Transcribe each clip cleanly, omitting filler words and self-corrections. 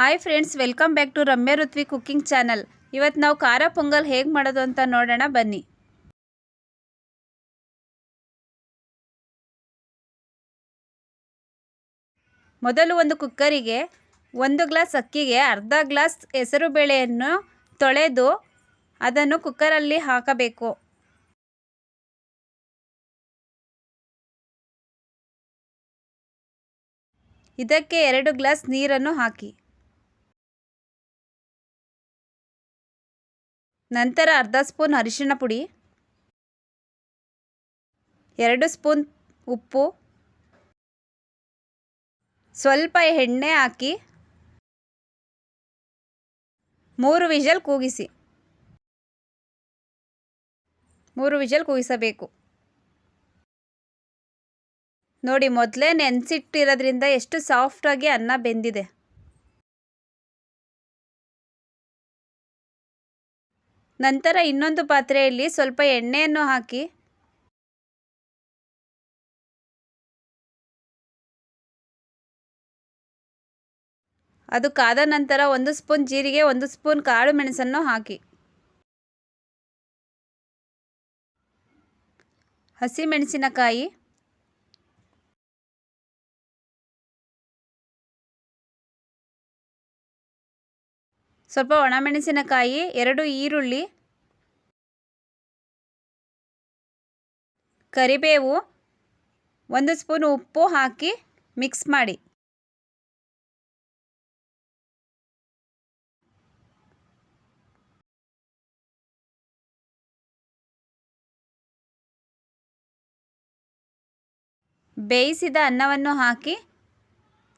Hi friends, welcome back to Ramya Ruthvi cooking channel. ಇವತ್ತು ನಾವು ಖಾರ ಪೊಂಗಲ್ ಹೇಗೆ ಮಾಡೋದು ಅಂತ ನೋಡೋಣ ಬನ್ನಿ. ಮೊದಲು ಒಂದು ಕುಕ್ಕರಿಗೆ 1 ಗ್ಲಾಸ್ ಅಕ್ಕಿಗೆ ಅರ್ಧ ಗ್ಲಾಸ್ ಹೆಸರು ಬೇಳೆಯನ್ನು ತೊಳೆದು ಅದನ್ನು ಕುಕ್ಕರಲ್ಲಿ ಹಾಕಬೇಕು. ಇದಕ್ಕೆ 2 ಗ್ಲಾಸ್ ನೀರನ್ನು ಹಾಕಿ. ನಂತರ ಅರ್ಧ ಸ್ಪೂನ್ ಅರಿಶಿಣ ಪುಡಿ, 2 ಸ್ಪೂನ್ ಉಪ್ಪು, ಸ್ವಲ್ಪ ಎಣ್ಣೆ ಹಾಕಿ 3 ವಿಷಲ್ ಕೂಗಿಸಿ. 3 ವಿಷಲ್ ಕೂಗಿಸಬೇಕು. ನೋಡಿ, ಮೊದಲೇ ನೆನೆಸಿಟ್ಟಿರೋದ್ರಿಂದ ಎಷ್ಟು ಸಾಫ್ಟಾಗಿ ಅನ್ನ ಬೆಂದಿದೆ. ನಂತರ ಇನ್ನೊಂದು ಪಾತ್ರೆಯಲ್ಲಿ ಸ್ವಲ್ಪ ಎಣ್ಣೆಯನ್ನು ಹಾಕಿ ಅದು ಕಾದ ನಂತರ 1 ಸ್ಪೂನ್ ಜೀರಿಗೆ, 1 ಸ್ಪೂನ್ ಕಾಳು ಮೆಣಸನ್ನು ಹಾಕಿ. ಹಸಿ ಮೆಣಸಿನಕಾಯಿ, ಸ್ವಲ್ಪ ಒಣಮೆಣಸಿನಕಾಯಿ, 2 ಈರುಳ್ಳಿ, ಕರಿಬೇವು, 1 ಸ್ಪೂನ್ ಉಪ್ಪು ಹಾಕಿ ಮಿಕ್ಸ್ ಮಾಡಿ. ಬೇಯಿಸಿದ ಅನ್ನವನ್ನು ಹಾಕಿ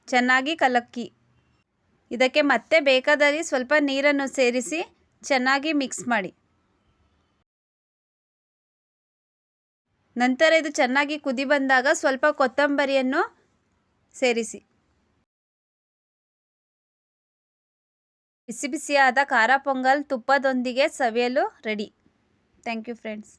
ಚೆನ್ನಾಗಿ ಕಲಕಿ. ಇದಕ್ಕೆ ಮತ್ತೆ ಬೇಕಾದಲ್ಲಿ ಸ್ವಲ್ಪ ನೀರನ್ನು ಸೇರಿಸಿ ಚೆನ್ನಾಗಿ ಮಿಕ್ಸ್ ಮಾಡಿ. ನಂತರ ಇದು ಚೆನ್ನಾಗಿ ಕುದಿ ಬಂದಾಗ ಸ್ವಲ್ಪ ಕೊತ್ತಂಬರಿಯನ್ನು ಸೇರಿಸಿ. ಬಿಸಿ ಬಿಸಿಯಾದ ಖಾರ ಪೊಂಗಲ್ ತುಪ್ಪದೊಂದಿಗೆ ಸವಿಯಲು ರೆಡಿ. Thank you friends.